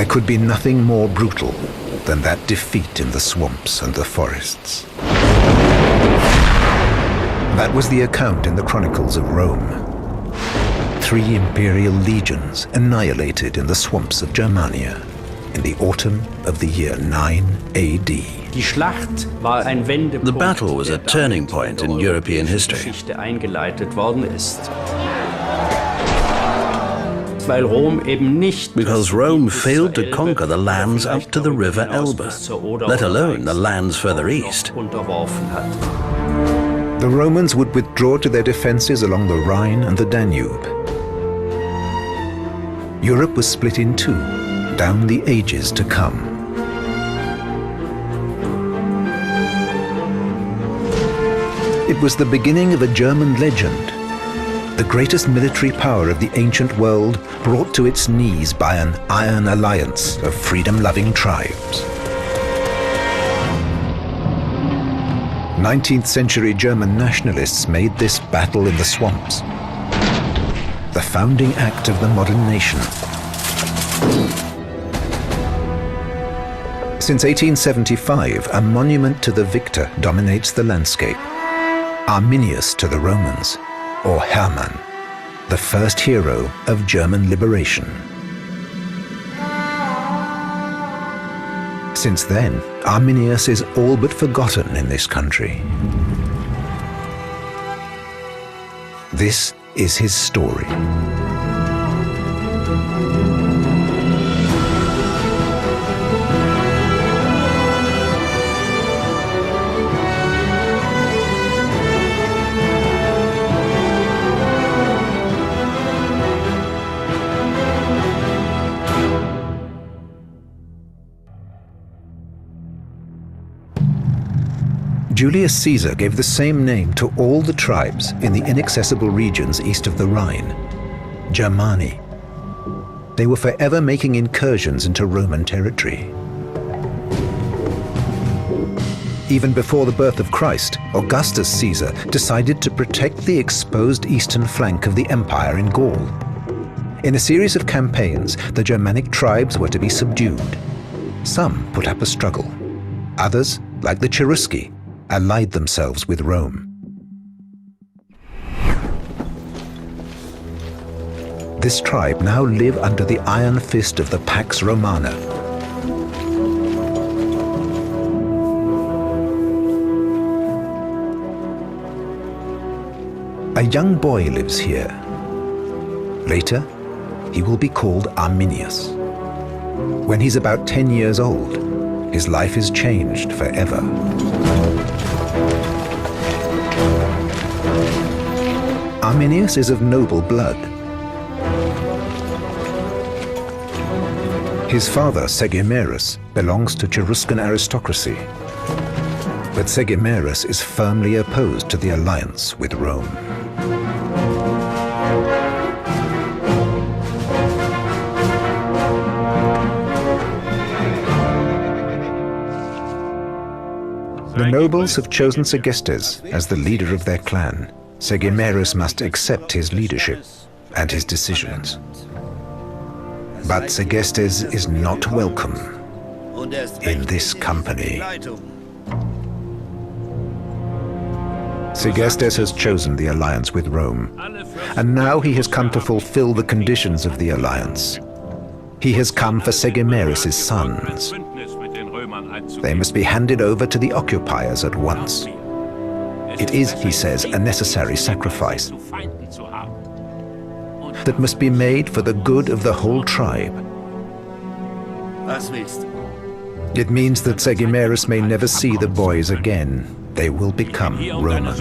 There could be nothing more brutal than that defeat in the swamps and the forests. That was the account in the chronicles of Rome. 3 imperial legions annihilated in the swamps of Germania in the autumn of the year 9 AD. The battle was a turning point in European history. Because Rome failed to conquer the lands up to the river Elbe, let alone the lands further east. The Romans would withdraw to their defenses along the Rhine and the Danube. Europe was split in two, down the ages to come. It was the beginning of a German legend, the greatest military power of the ancient world, brought to its knees by an iron alliance of freedom-loving tribes. 19th century German nationalists made this battle in the swamps the founding act of the modern nation. Since 1875, a monument to the victor dominates the landscape. Arminius to the Romans, or Hermann, the first hero of German liberation. Since then, Arminius is all but forgotten in this country. This is his story. Julius Caesar gave the same name to all the tribes in the inaccessible regions east of the Rhine, Germani. They were forever making incursions into Roman territory. Even before the birth of Christ, Augustus Caesar decided to protect the exposed eastern flank of the empire in Gaul. In a series of campaigns, the Germanic tribes were to be subdued. Some put up a struggle. Others, like the Cherusci, allied themselves with Rome. This tribe now live under the iron fist of the Pax Romana. A young boy lives here. Later, he will be called Arminius. When he's about 10 years old, his life is changed forever. Arminius is of noble blood. His father, Segimerus, belongs to Cheruscan aristocracy. But Segimerus is firmly opposed to the alliance with Rome. The nobles have chosen Segestes as the leader of their clan. Segimerus must accept his leadership and his decisions. But Segestes is not welcome in this company. Segestes has chosen the alliance with Rome, and now he has come to fulfill the conditions of the alliance. He has come for Segimerus' sons. They must be handed over to the occupiers at once. It is, he says, a necessary sacrifice that must be made for the good of the whole tribe. It means that Segimerus may never see the boys again. They will become Romans.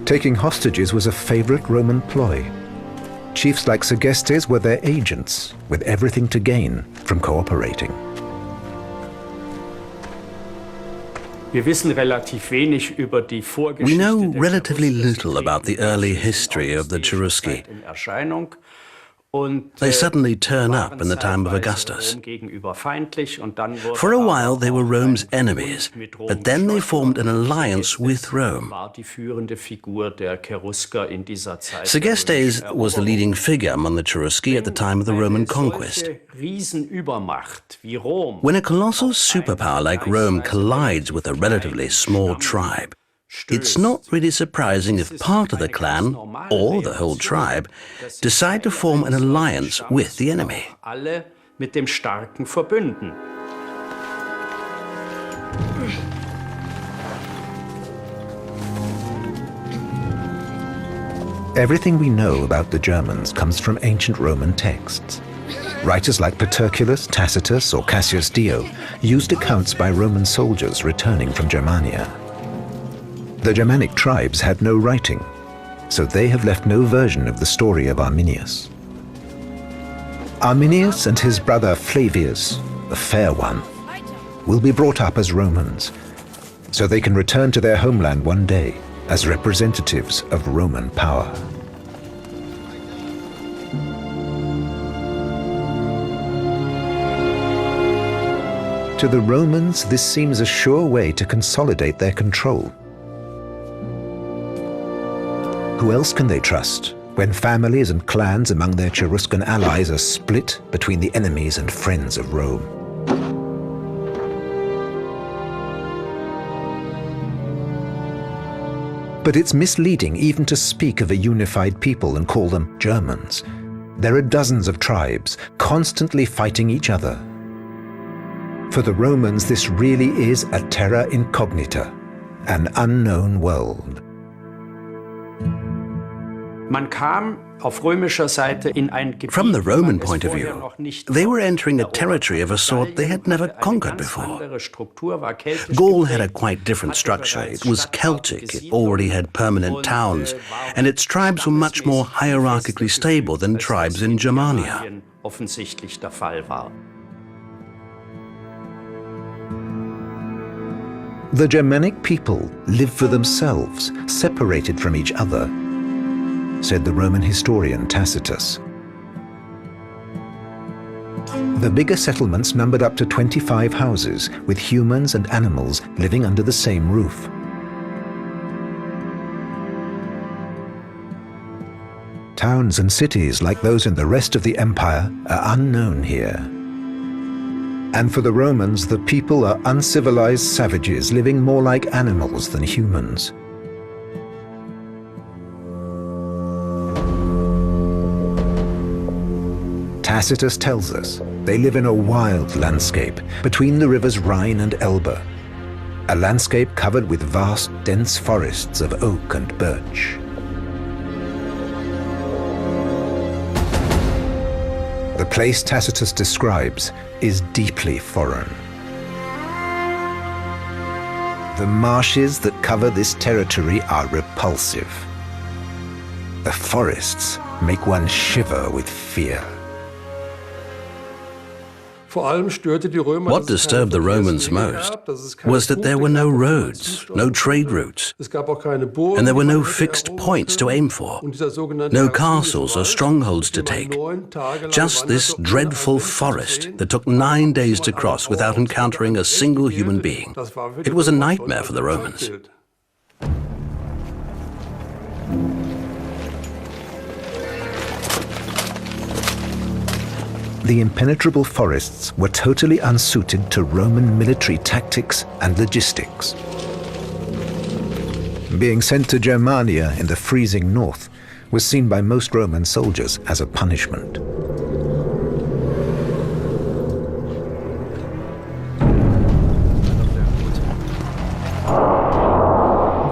Taking hostages was a favorite Roman ploy. Chiefs like Segestes were their agents, with everything to gain from cooperating. We know relatively little about the early history of the Cherusci. They suddenly turn up in the time of Augustus. For a while they were Rome's enemies, but then they formed an alliance with Rome. Segestes was the leading figure among the Cherusci at the time of the Roman conquest. When a colossal superpower like Rome collides with a relatively small tribe, it's not really surprising if part of the clan, or the whole tribe, decide to form an alliance with the enemy. Everything we know about the Germans comes from ancient Roman texts. Writers like Paterculus, Tacitus, or Cassius Dio used accounts by Roman soldiers returning from Germania. The Germanic tribes had no writing, so they have left no version of the story of Arminius. Arminius and his brother Flavius, the Fair One, will be brought up as Romans, so they can return to their homeland one day as representatives of Roman power. To the Romans, this seems a sure way to consolidate their control. Who else can they trust when families and clans among their Cheruscan allies are split between the enemies and friends of Rome? But it's misleading even to speak of a unified people and call them Germans. There are dozens of tribes constantly fighting each other. For the Romans, this really is a terra incognita, an unknown world. From the Roman point of view, they were entering a territory of a sort they had never conquered before. Gaul had a quite different structure. It was Celtic, it already had permanent towns, and its tribes were much more hierarchically stable than tribes in Germania. The Germanic people live for themselves, separated from each other, said the Roman historian Tacitus. The bigger settlements numbered up to 25 houses, with humans and animals living under the same roof. Towns and cities like those in the rest of the empire are unknown here. And for the Romans, the people are uncivilized savages living more like animals than humans. Tacitus tells us they live in a wild landscape between the rivers Rhine and Elbe, a landscape covered with vast, dense forests of oak and birch. The place Tacitus describes is deeply foreign. The marshes that cover this territory are repulsive. The forests make one shiver with fear. What disturbed the Romans most was that there were no roads, no trade routes, and there were no fixed points to aim for, no castles or strongholds to take, just this dreadful forest that took 9 days to cross without encountering a single human being. It was a nightmare for the Romans. The impenetrable forests were totally unsuited to Roman military tactics and logistics. Being sent to Germania in the freezing north was seen by most Roman soldiers as a punishment.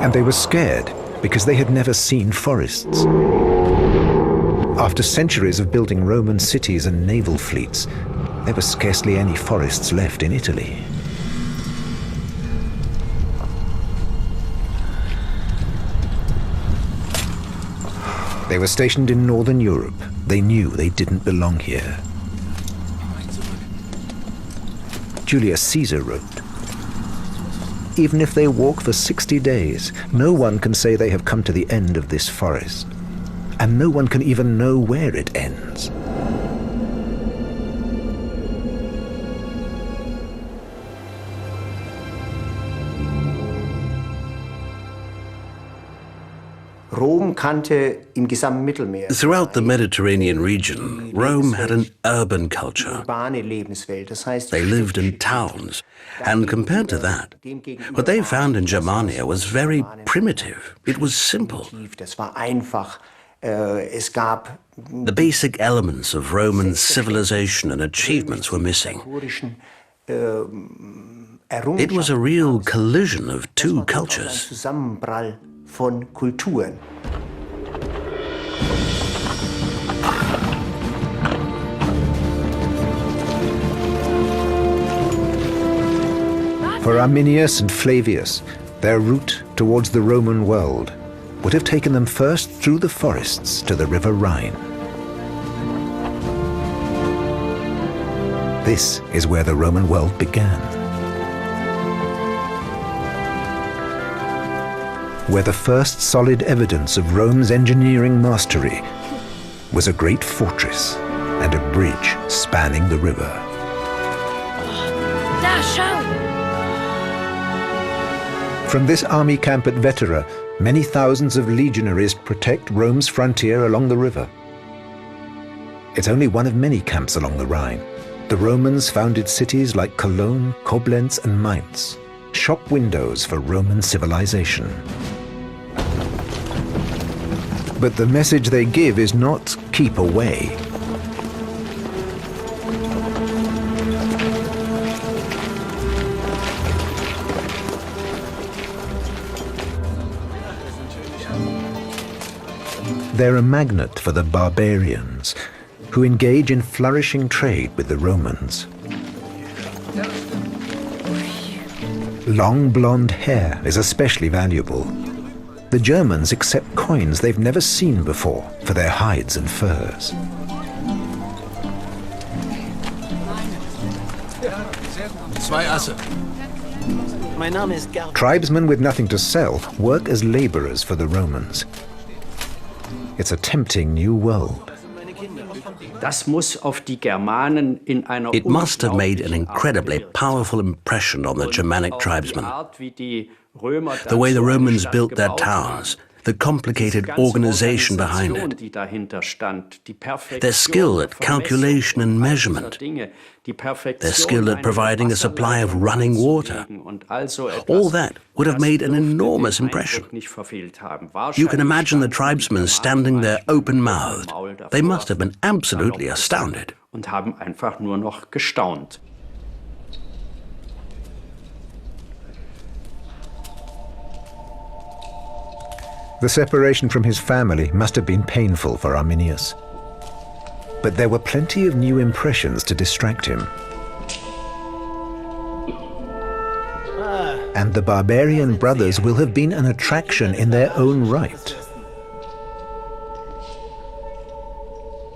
And they were scared because they had never seen forests. After centuries of building Roman cities and naval fleets, there were scarcely any forests left in Italy. They were stationed in northern Europe. They knew they didn't belong here. Julius Caesar wrote, "Even if they walk for 60 days, no one can say they have come to the end of this forest. And no one can even know where it ends." Throughout the Mediterranean region, Rome had an urban culture. They lived in towns, and compared to that, what they found in Germania was very primitive. It was simple. The basic elements of Roman civilization and achievements were missing. It was a real collision of two cultures. For Arminius and Flavius, their route towards the Roman world would have taken them first through the forests to the river Rhine. This is where the Roman world began. Where the first solid evidence of Rome's engineering mastery was a great fortress and a bridge spanning the river. From this army camp at Vetera, many thousands of legionaries protect Rome's frontier along the river. It's only one of many camps along the Rhine. The Romans founded cities like Cologne, Koblenz, and Mainz, shop windows for Roman civilization. But the message they give is not keep away. They're a magnet for the barbarians, who engage in flourishing trade with the Romans. Long blonde hair is especially valuable. The Germans accept coins they've never seen before for their hides and furs. Tribesmen with nothing to sell work as laborers for the Romans. It's a tempting new world. It must have made an incredibly powerful impression on the Germanic tribesmen. The way the Romans built their towns, the complicated organization behind it, their skill at calculation and measurement, their skill at providing a supply of running water. All that would have made an enormous impression. You can imagine the tribesmen standing there open-mouthed. They must have been absolutely astounded. The separation from his family must have been painful for Arminius. But there were plenty of new impressions to distract him. And the barbarian brothers will have been an attraction in their own right.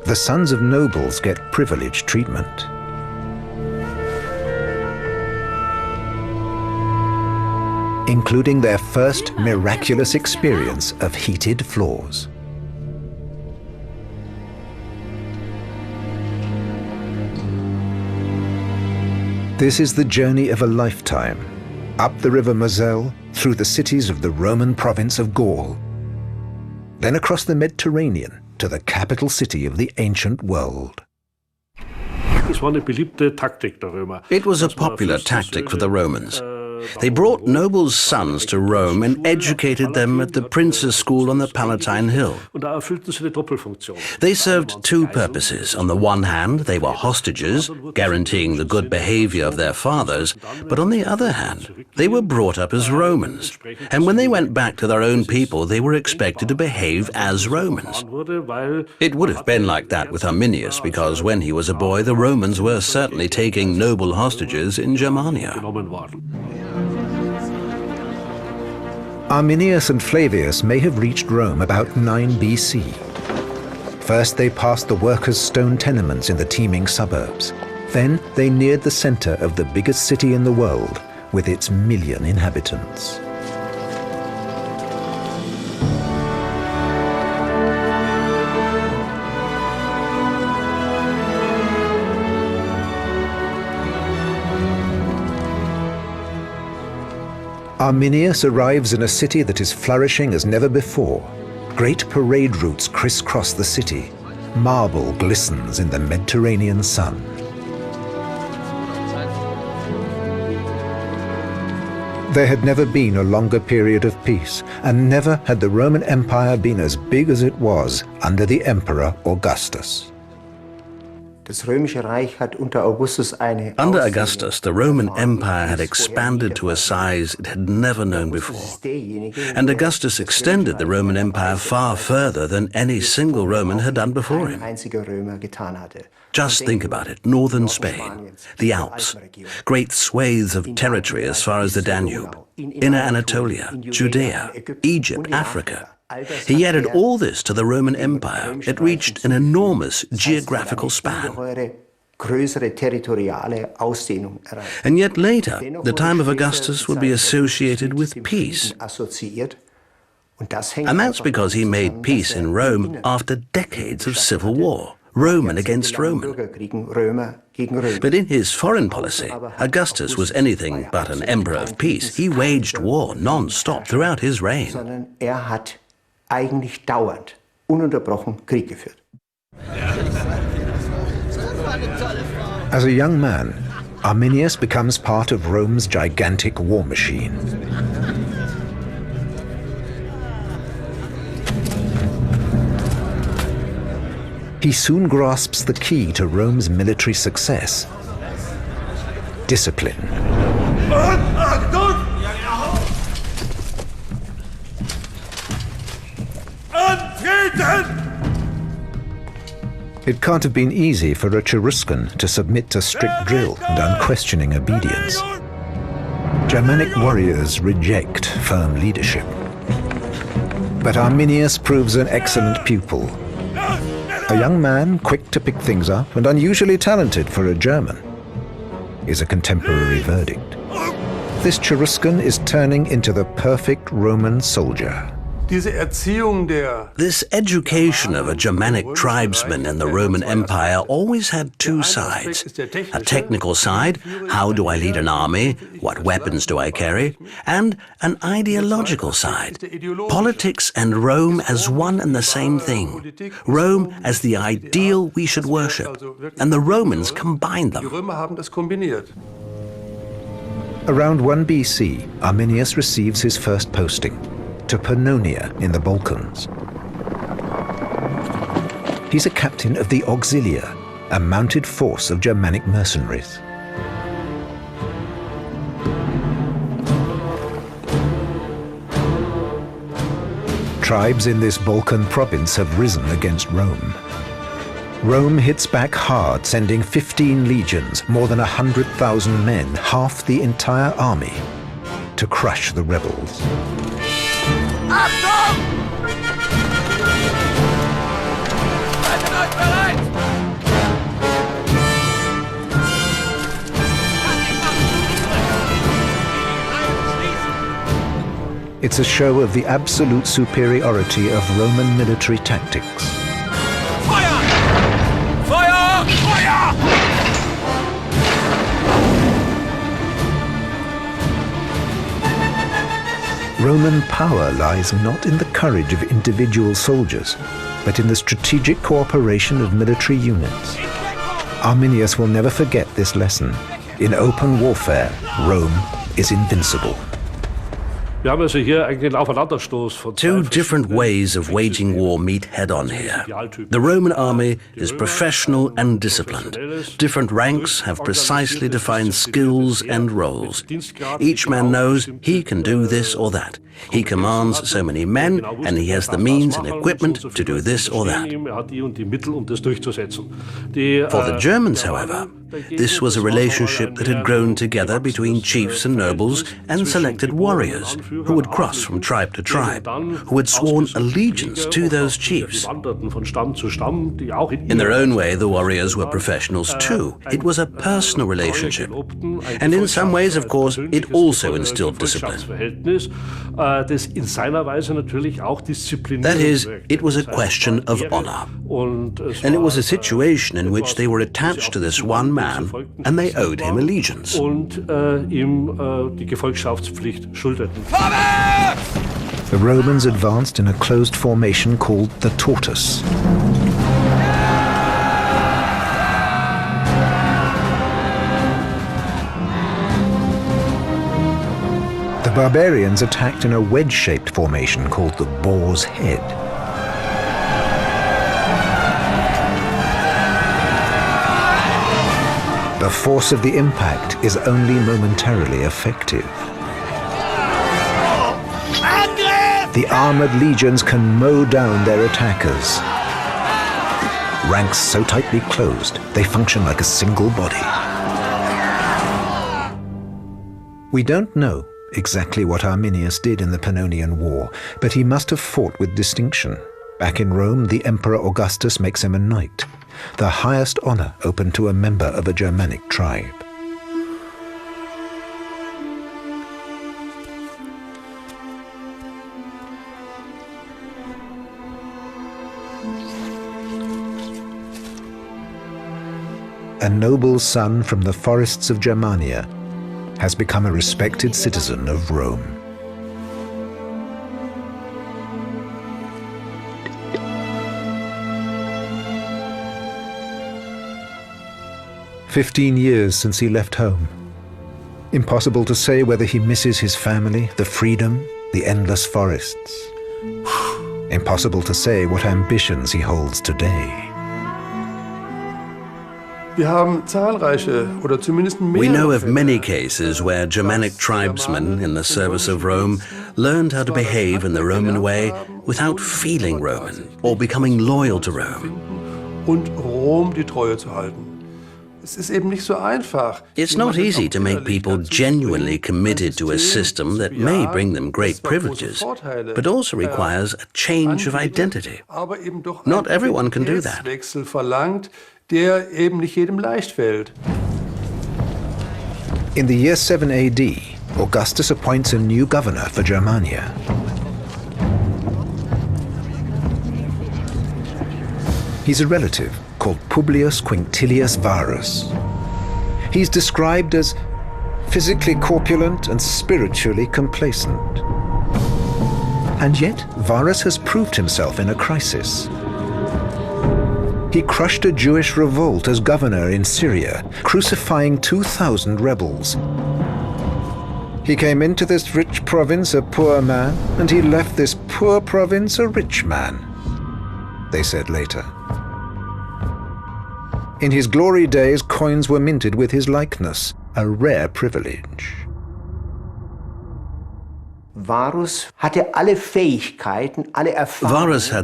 The sons of nobles get privileged treatment. Including their first miraculous experience of heated floors. This is the journey of a lifetime, up the river Moselle, through the cities of the Roman province of Gaul, then across the Mediterranean to the capital city of the ancient world. It was a popular tactic for the Romans. They brought nobles' sons to Rome and educated them at the prince's school on the Palatine Hill. They served two purposes. On the one hand, they were hostages, guaranteeing the good behavior of their fathers, but on the other hand, they were brought up as Romans. And when they went back to their own people, they were expected to behave as Romans. It would have been like that with Arminius, because when he was a boy, the Romans were certainly taking noble hostages in Germania. Arminius and Flavius may have reached Rome about 9 BC. First, they passed the workers' stone tenements in the teeming suburbs. Then, they neared the center of the biggest city in the world, with its 1 million inhabitants. Arminius arrives in a city that is flourishing as never before, Great parade routes crisscross the city. Marble glistens in the Mediterranean sun. There had never been a longer period of peace, and never had the Roman Empire been as big as it was under the Emperor Augustus. Under Augustus, the Roman Empire had expanded to a size it had never known before. And Augustus extended the Roman Empire far further than any single Roman had done before him. Just think about it. Northern Spain, the Alps, great swathes of territory as far as the Danube, Inner Anatolia, Judea, Egypt, Africa. He added all this to the Roman Empire. It reached an enormous geographical span. And yet later, the time of Augustus would be associated with peace. And that's because he made peace in Rome after decades of civil war, Roman against Roman. But in his foreign policy, Augustus was anything but an emperor of peace. He waged war non-stop throughout his reign. Eigentlich dauernd, ununterbrochen Krieg geführt. As a young man, Arminius becomes part of Rome's gigantic war machine. He soon grasps the key to Rome's military success: discipline. It can't have been easy for a Cheruscan to submit to strict drill and unquestioning obedience. Germanic warriors reject firm leadership. But Arminius proves an excellent pupil. A young man quick to pick things up and unusually talented for a German is a contemporary verdict. This Cheruscan is turning into the perfect Roman soldier. This education of a Germanic tribesman in the Roman Empire always had two sides. A technical side, how do I lead an army, what weapons do I carry, and an ideological side, politics and Rome as one and the same thing. Rome as the ideal we should worship, and the Romans combined them. Around 1 BC, Arminius receives his first posting, to Pannonia in the Balkans. He's a captain of the Auxilia, a mounted force of Germanic mercenaries. Tribes in this Balkan province have risen against Rome. Rome hits back hard, sending 15 legions, more than 100,000 men, half the entire army, to crush the rebels. Achtung! Haltet euch bereit! It's a show of the absolute superiority of Roman military tactics. Feuer! Feuer! Feuer! Roman power lies not in the courage of individual soldiers, but in the strategic cooperation of military units. Arminius will never forget this lesson. In open warfare, Rome is invincible. Two different ways of waging war meet head-on here. The Roman army is professional and disciplined. Different ranks have precisely defined skills and roles. Each man knows he can do this or that. He commands so many men, and he has the means and equipment to do this or that. For the Germans, however, this was a relationship that had grown together between chiefs and nobles and selected warriors who would cross from tribe to tribe, who had sworn allegiance to those chiefs. In their own way, the warriors were professionals too. It was a personal relationship. And in some ways, of course, it also instilled discipline. That is, it was a question of honor. And it was a situation in which they were attached to this one man and they owed him allegiance. the Romans advanced in a closed formation called the tortoise. The barbarians attacked in a wedge-shaped formation called the boar's head. The force of the impact is only momentarily effective. The armored legions can mow down their attackers. Ranks so tightly closed, they function like a single body. We don't know exactly what Arminius did in the Pannonian War, but he must have fought with distinction. Back in Rome, the Emperor Augustus makes him a knight, the highest honor open to a member of a Germanic tribe. A noble son from the forests of Germania has become a respected citizen of Rome. "15 years since he left home. Impossible to say whether he misses his family, the freedom, the endless forests. Impossible to say what ambitions he holds today." We know of many cases where Germanic tribesmen in the service of Rome learned how to behave in the Roman way without feeling Roman or becoming loyal to Rome. It's not easy to make people genuinely committed to a system that may bring them great privileges, but also requires a change of identity. Not everyone can do that. In the year 7 AD, Augustus appoints a new governor for Germania. He's a relative called Publius Quinctilius Varus. He's described as physically corpulent and spiritually complacent. And yet, Varus has proved himself in a crisis. He crushed a Jewish revolt as governor in Syria, crucifying 2,000 rebels. He came into this rich province a poor man, and he left this poor province a rich man, they said later. In his glory days, coins were minted with his likeness, a rare privilege. Varus had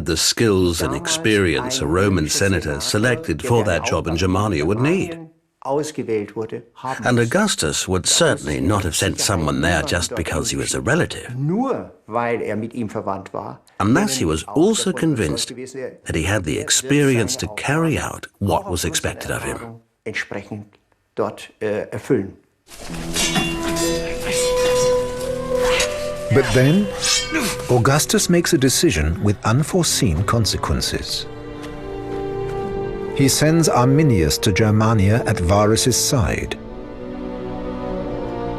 the skills and experience a Roman senator selected for that job in Germania would need. And Augustus would certainly not have sent someone there just because he was a relative, unless he was also convinced that he had the experience to carry out what was expected of him. But then, Augustus makes a decision with unforeseen consequences. He sends Arminius to Germania at Varus's side.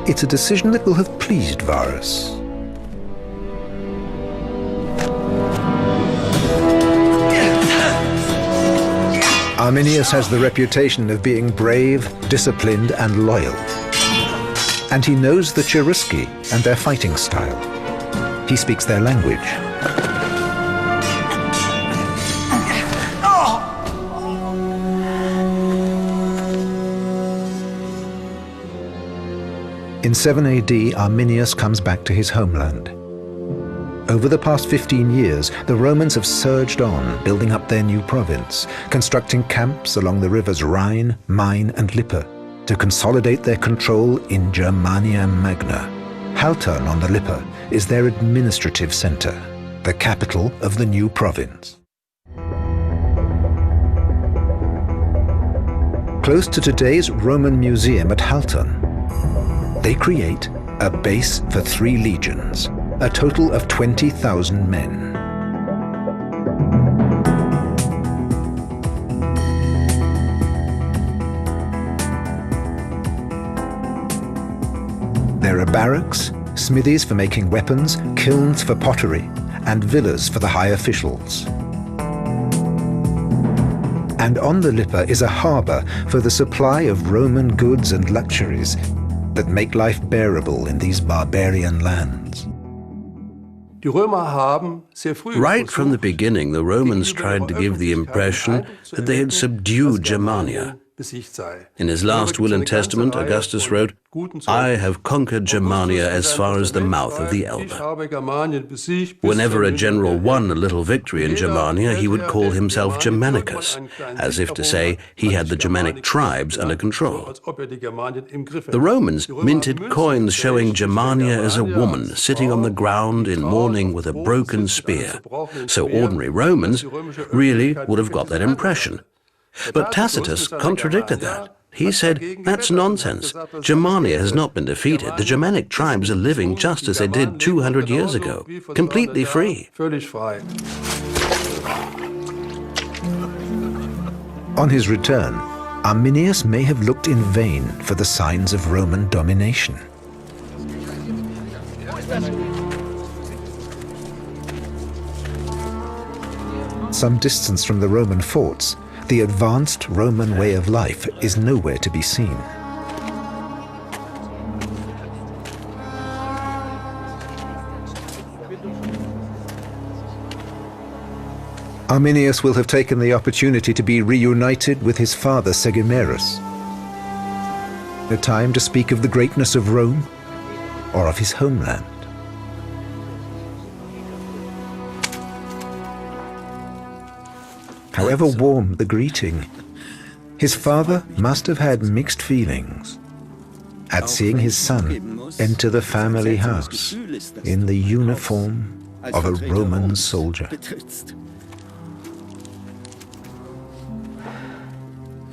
It's a decision that will have pleased Varus. Arminius has the reputation of being brave, disciplined, and loyal. And he knows the Cherusci and their fighting style. He speaks their language. In 7 AD, Arminius comes back to his homeland. Over the past 15 years, the Romans have surged on, building up their new province, constructing camps along the rivers Rhine, Main, and Lippe to consolidate their control in Germania Magna. Haltern on the Lippe is their administrative center, the capital of the new province. Close to today's Roman Museum at Haltern, they create a base for 3 legions, a total of 20,000 men. There are barracks, smithies for making weapons, kilns for pottery, and villas for the high officials. And on the Lippe is a harbour for the supply of Roman goods and luxuries that make life bearable in these barbarian lands. Right from the beginning, the Romans tried to give the impression that they had subdued Germania. In his last will and testament, Augustus wrote, "I have conquered Germania as far as the mouth of the Elbe." Whenever a general won a little victory in Germania, he would call himself Germanicus, as if to say he had the Germanic tribes under control. The Romans minted coins showing Germania as a woman sitting on the ground in mourning with a broken spear, so ordinary Romans really would have got that impression. But Tacitus contradicted that. He said, that's nonsense. Germania has not been defeated. The Germanic tribes are living just as they did 200 years ago, completely free. On his return, Arminius may have looked in vain for the signs of Roman domination. Some distance from the Roman forts, the advanced Roman way of life is nowhere to be seen. Arminius will have taken the opportunity to be reunited with his father Segimerus. A time to speak of the greatness of Rome or of his homeland. However warm the greeting, his father must have had mixed feelings at seeing his son enter the family house in the uniform of a Roman soldier.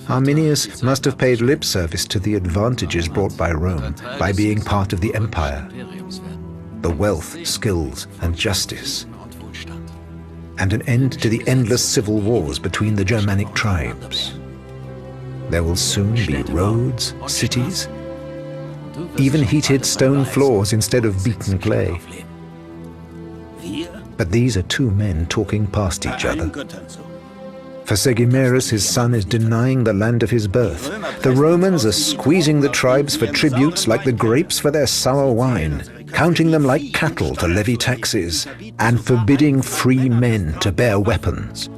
Arminius must have paid lip service to the advantages brought by Rome by being part of the empire, the wealth, skills, and justice, and an end to the endless civil wars between the Germanic tribes. There will soon be roads, cities, even heated stone floors instead of beaten clay. But these are two men talking past each other. For Segimerus, his son is denying the land of his birth. The Romans are squeezing the tribes for tributes like the grapes for their sour wine, counting them like cattle to levy taxes, and forbidding free men to bear weapons.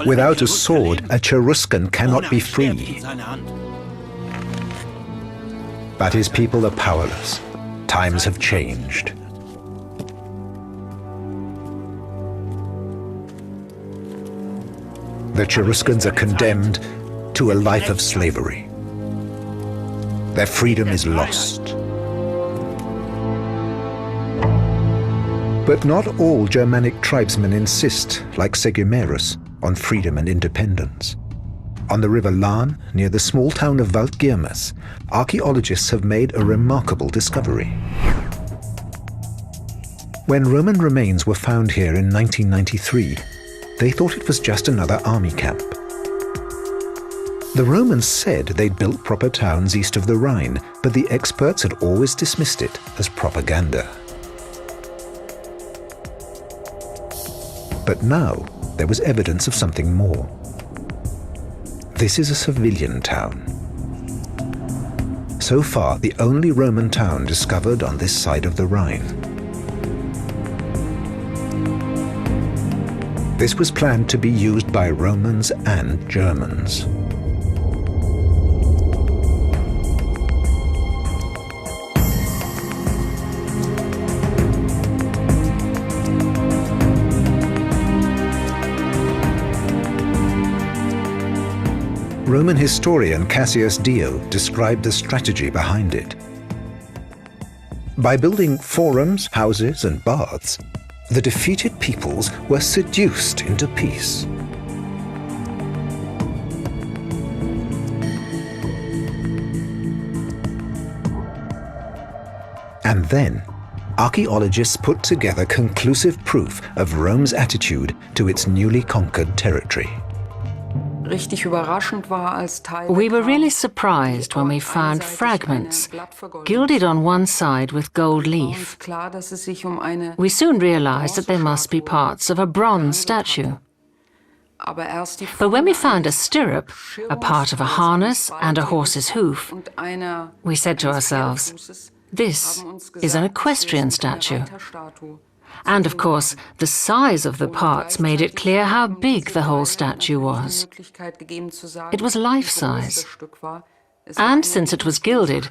Without a sword, a Cheruscan cannot be free. But his people are powerless. Times have changed. The Cheruscans are condemned to a life of slavery. Their freedom is lost. But not all Germanic tribesmen insist, like Segimerus, on freedom and independence. On the river Lahn, near the small town of Waldgirmes, archaeologists have made a remarkable discovery. When Roman remains were found here in 1993, they thought it was just another army camp. The Romans said they'd built proper towns east of the Rhine, but the experts had always dismissed it as propaganda. But now there was evidence of something more. This is a civilian town. So far, the only Roman town discovered on this side of the Rhine. This was planned to be used by Romans and Germans. Roman historian Cassius Dio described the strategy behind it. By building forums, houses, and baths, the defeated peoples were seduced into peace. And then, archaeologists put together conclusive proof of Rome's attitude to its newly conquered territory. We were really surprised when we found fragments gilded on one side with gold leaf. We soon realized that they must be parts of a bronze statue. But when we found a stirrup, a part of a harness and a horse's hoof, we said to ourselves, this is an equestrian statue. And of course, the size of the parts made it clear how big the whole statue was. It was life-size. And since it was gilded,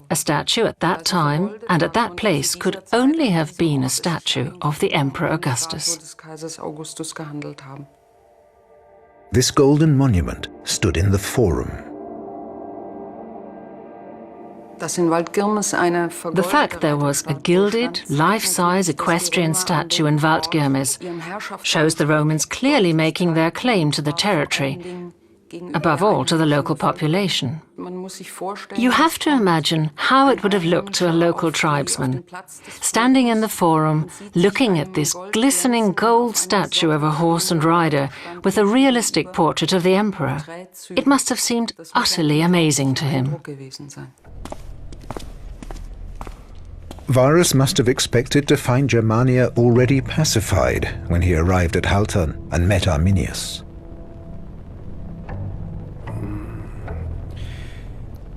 a statue at that time and at that place could only have been a statue of the Emperor Augustus. This golden monument stood in the Forum. The fact there was a gilded, life-size equestrian statue in Waldgirmes shows the Romans clearly making their claim to the territory, above all to the local population. You have to imagine how it would have looked to a local tribesman, standing in the Forum, looking at this glistening gold statue of a horse and rider with a realistic portrait of the emperor. It must have seemed utterly amazing to him. Varus must have expected to find Germania already pacified when he arrived at Haltern and met Arminius.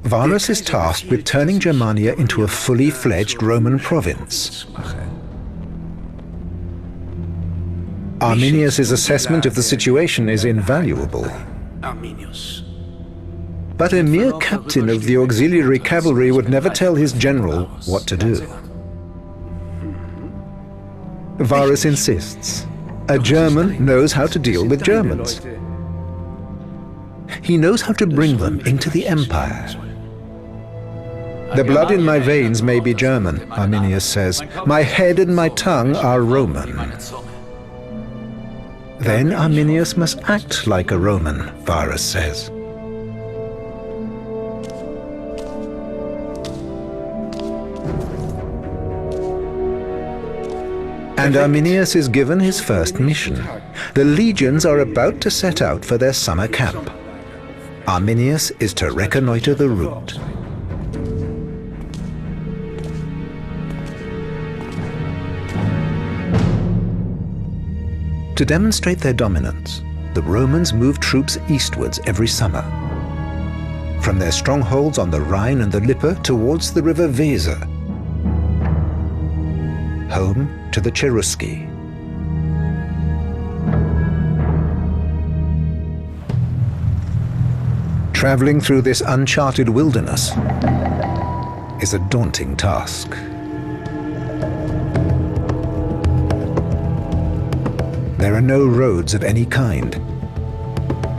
Varus is tasked with turning Germania into a fully fledged Roman province. Arminius' assessment of the situation is invaluable. But a mere captain of the auxiliary cavalry would never tell his general what to do. Varus insists. A German knows how to deal with Germans. He knows how to bring them into the empire. The blood in my veins may be German, Arminius says. My head and my tongue are Roman. Then Arminius must act like a Roman, Varus says. And Arminius is given his first mission. The legions are about to set out for their summer camp. Arminius is to reconnoiter the route. To demonstrate their dominance, the Romans moved troops eastwards every summer. From their strongholds on the Rhine and the Lippe towards the river Weser, home to the Cherusci. Traveling through this uncharted wilderness is a daunting task. There are no roads of any kind.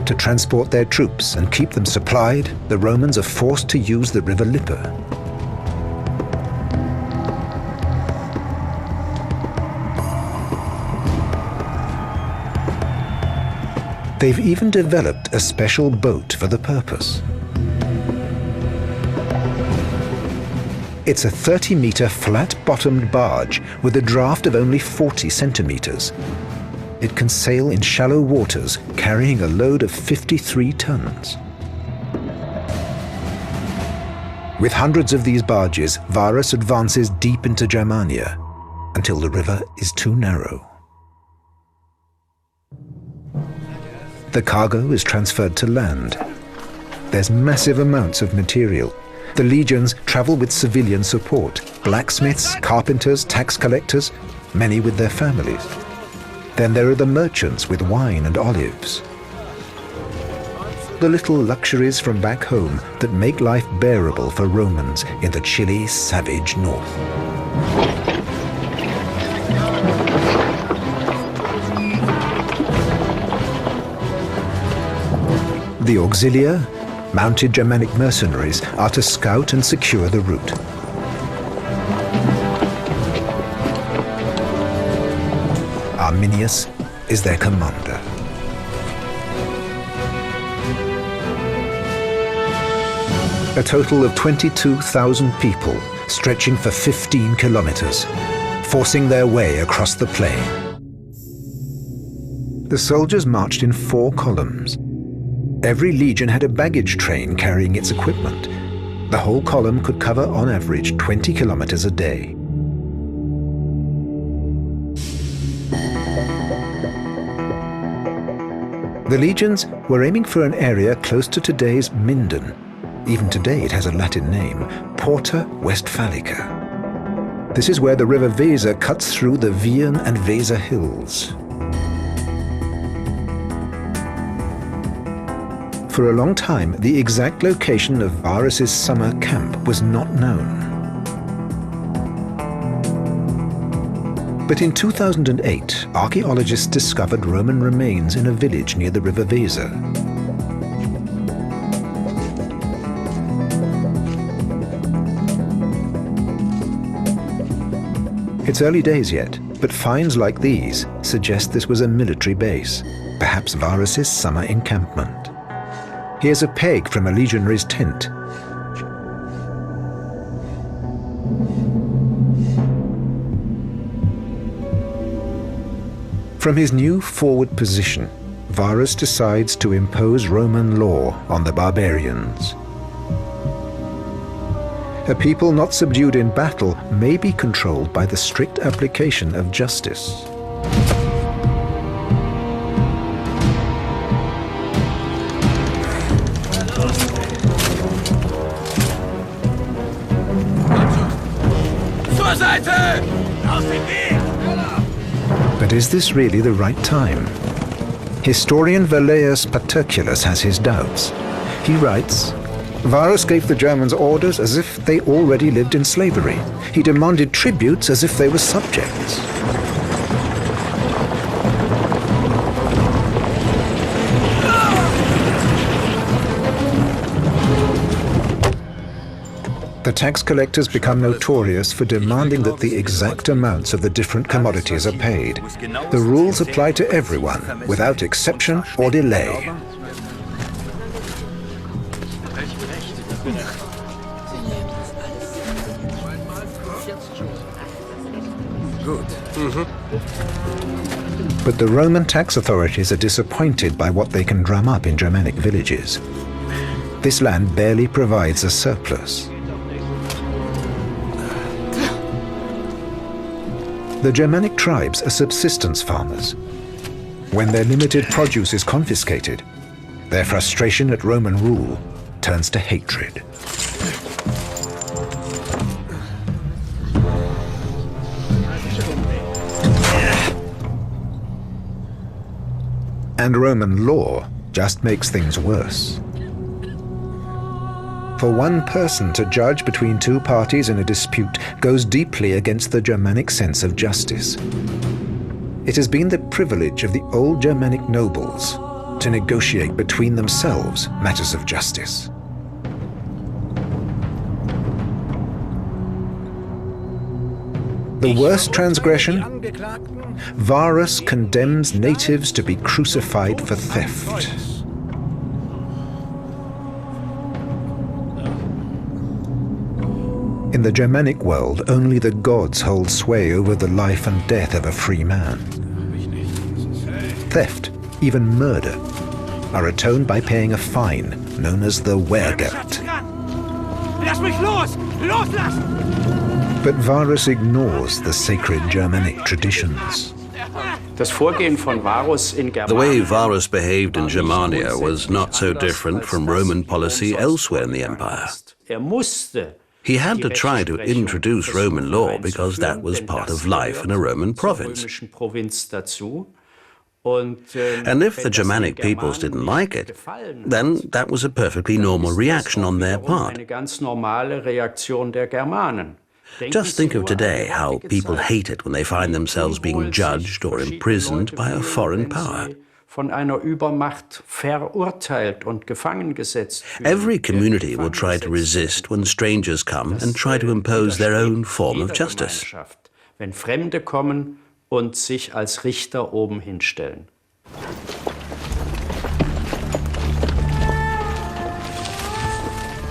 To transport their troops and keep them supplied, the Romans are forced to use the river Lippe. They've even developed a special boat for the purpose. It's a 30-meter flat-bottomed barge with a draft of only 40 centimeters. It can sail in shallow waters, carrying a load of 53 tons. With hundreds of these barges, Varus advances deep into Germania until the river is too narrow. The cargo is transferred to land. There's massive amounts of material. The legions travel with civilian support: blacksmiths, carpenters, tax collectors, many with their families. Then there are the merchants with wine and olives. The little luxuries from back home that make life bearable for Romans in the chilly, savage north. The auxilia, mounted Germanic mercenaries, are to scout and secure the route. Arminius is their commander. A total of 22,000 people stretching for 15 kilometers, forcing their way across the plain. The soldiers marched in 4 columns. Every legion had a baggage train carrying its equipment. The whole column could cover on average 20 kilometers a day. The legions were aiming for an area close to today's Minden. Even today it has a Latin name, Porta Westphalica. This is where the river Weser cuts through the Vierne and Weser hills. For a long time, the exact location of Varus's summer camp was not known. But in 2008, archaeologists discovered Roman remains in a village near the river Weser. It's early days yet, but finds like these suggest this was a military base, perhaps Varus's summer encampment. Here's a peg from a legionary's tent. From his new forward position, Varus decides to impose Roman law on the barbarians. A people not subdued in battle may be controlled by the strict application of justice. But is this really the right time? Historian Velleius Paterculus has his doubts. He writes, Varus gave the Germans orders as if they already lived in slavery. He demanded tributes as if they were subjects. The tax collectors become notorious for demanding that the exact amounts of the different commodities are paid. The rules apply to everyone, without exception or delay. But the Roman tax authorities are disappointed by what they can drum up in Germanic villages. This land barely provides a surplus. The Germanic tribes are subsistence farmers. When their limited produce is confiscated, their frustration at Roman rule turns to hatred. And Roman law just makes things worse. For one person to judge between two parties in a dispute goes deeply against the Germanic sense of justice. It has been the privilege of the old Germanic nobles to negotiate between themselves matters of justice. The worst transgression? Varus condemns natives to be crucified for theft. In the Germanic world, only the gods hold sway over the life and death of a free man. Theft, even murder, are atoned by paying a fine known as the Wehrgeld. But Varus ignores the sacred Germanic traditions. The way Varus behaved in Germania was not so different from Roman policy elsewhere in the empire. He had to try to introduce Roman law because that was part of life in a Roman province. And if the Germanic peoples didn't like it, then that was a perfectly normal reaction on their part. Just think of today how people hate it when they find themselves being judged or imprisoned by a foreign power. Every community will try to resist when strangers come and try to impose their own form of justice.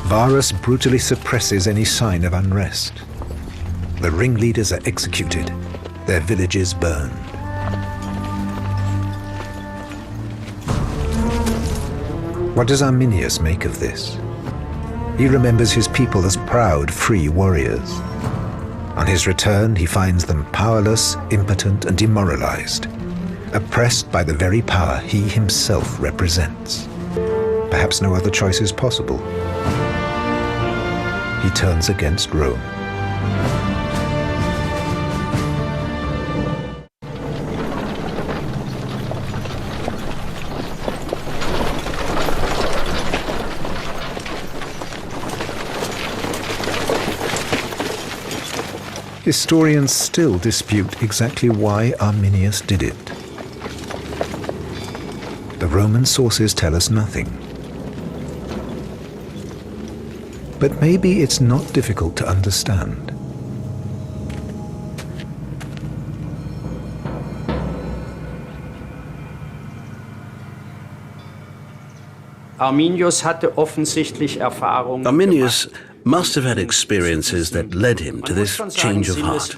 Varus brutally suppresses any sign of unrest. The ringleaders are executed, their villages burned. What does Arminius make of this? He remembers his people as proud, free warriors. On his return, he finds them powerless, impotent, and demoralized, oppressed by the very power he himself represents. Perhaps no other choice is possible. He turns against Rome. Historians still dispute exactly why Arminius did it. The Roman sources tell us nothing. But maybe it's not difficult to understand. Arminius must have had experiences that led him to this change of heart.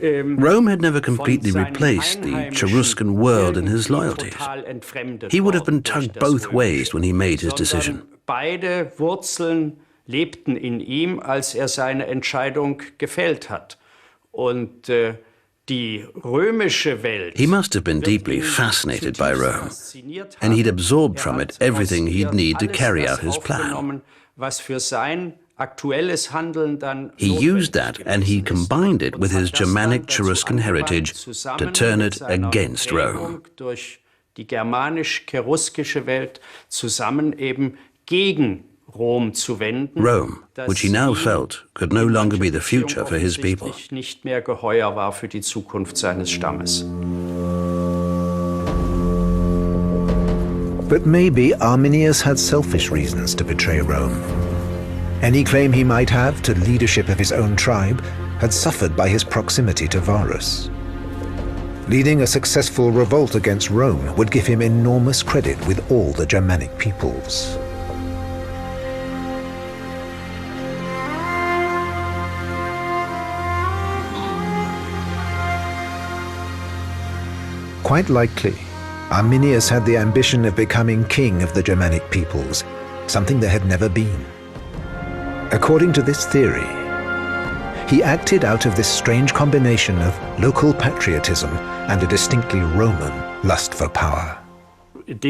Rome had never completely replaced the Cheruscan world in his loyalties. He would have been tugged both ways when he made his decision. Beide Wurzeln lebten in ihm, als seine Entscheidung gefällt hat. Und die römische Welt. He must have been deeply fascinated by Rome, and he'd absorbed from it everything he'd need to carry out his plan. Was für sein aktuelles Handeln dann he used that and he combined it with his Germanic Cheruscan heritage to turn it against Rome. Durch die germanisch-cheruskische Welt zusammen eben gegen Rom zu wenden, Rome, which he now felt could no longer be the future for his people. Nicht mehr geheuer war für die Zukunft seines Stammes. But maybe Arminius had selfish reasons to betray Rome. Any claim he might have to leadership of his own tribe had suffered by his proximity to Varus. Leading a successful revolt against Rome would give him enormous credit with all the Germanic peoples. Quite likely, Arminius had the ambition of becoming king of the Germanic peoples, something there had never been. According to this theory, he acted out of this strange combination of local patriotism and a distinctly Roman lust for power. If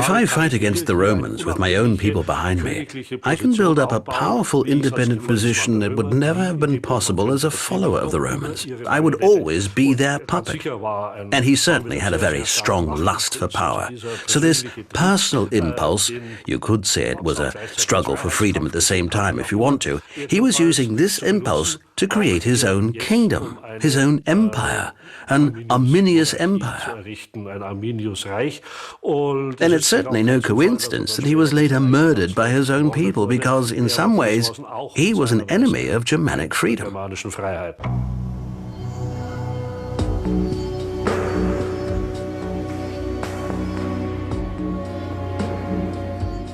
I fight against the Romans with my own people behind me, I can build up a powerful independent position that would never have been possible as a follower of the Romans. I would always be their puppet. And he certainly had a very strong lust for power. So this personal impulse, you could say it was a struggle for freedom at the same time if you want to, he was using this impulse to create his own kingdom, his own empire, an Arminius empire. And it's certainly no coincidence that he was later murdered by his own people because, in some ways, he was an enemy of Germanic freedom.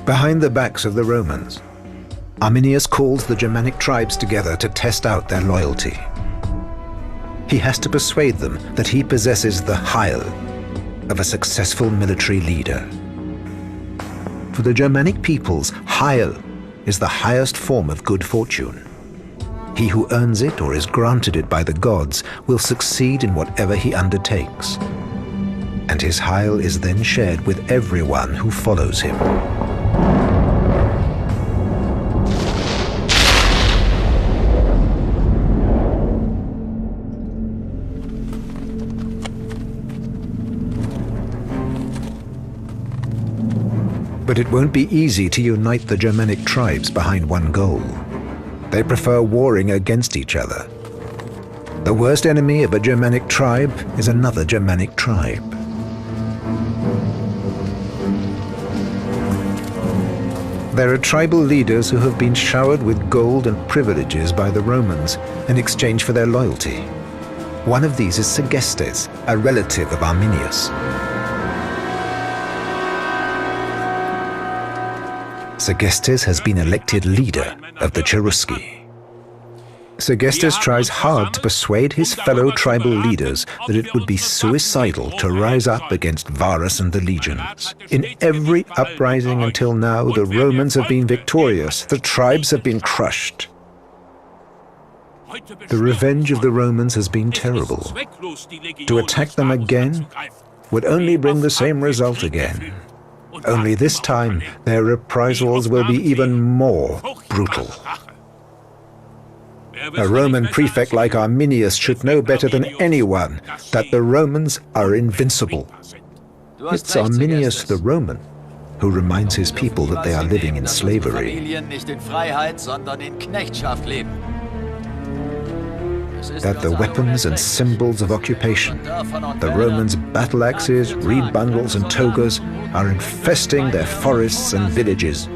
Behind the backs of the Romans, Arminius calls the Germanic tribes together to test out their loyalty. He has to persuade them that he possesses the Heil of a successful military leader. For the Germanic peoples, Heil is the highest form of good fortune. He who earns it or is granted it by the gods will succeed in whatever he undertakes. And his Heil is then shared with everyone who follows him. But it won't be easy to unite the Germanic tribes behind one goal. They prefer warring against each other. The worst enemy of a Germanic tribe is another Germanic tribe. There are tribal leaders who have been showered with gold and privileges by the Romans in exchange for their loyalty. One of these is Segestes, a relative of Arminius. Segestes has been elected leader of the Cherusci. Sergestus tries hard to persuade his fellow tribal leaders that it would be suicidal to rise up against Varus and the legions. In every uprising until now, the Romans have been victorious, the tribes have been crushed. The revenge of the Romans has been terrible. To attack them again would only bring the same result again. Only this time, their reprisals will be even more brutal. A Roman prefect like Arminius should know better than anyone that the Romans are invincible. It's Arminius the Roman who reminds his people that they are living in slavery, that the weapons and symbols of occupation, the Romans' battle axes, reed bundles and togas, are infesting their forests and villages.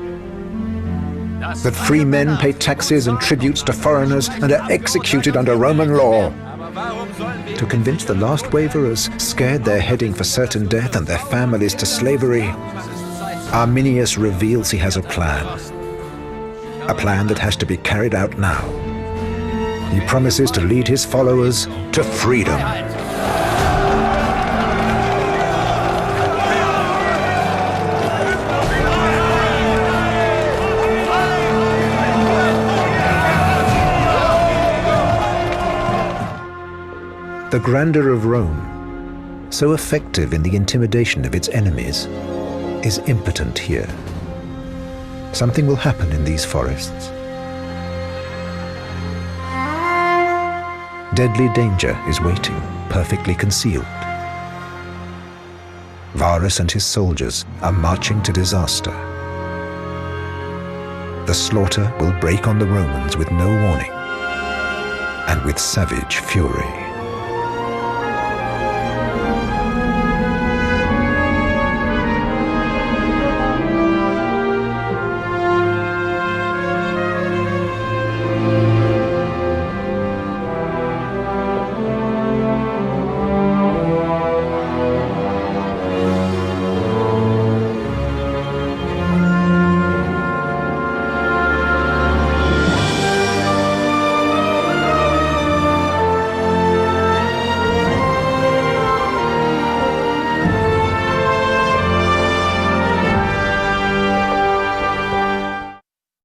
That free men pay taxes and tributes to foreigners and are executed under Roman law. To convince the last waverers, scared they're heading for certain death and their families to slavery, Arminius reveals he has a plan that has to be carried out now. He promises to lead his followers to freedom. The grandeur of Rome, so effective in the intimidation of its enemies, is impotent here. Something will happen in these forests. Deadly danger is waiting, perfectly concealed. Varus and his soldiers are marching to disaster. The slaughter will break on the Romans with no warning and with savage fury.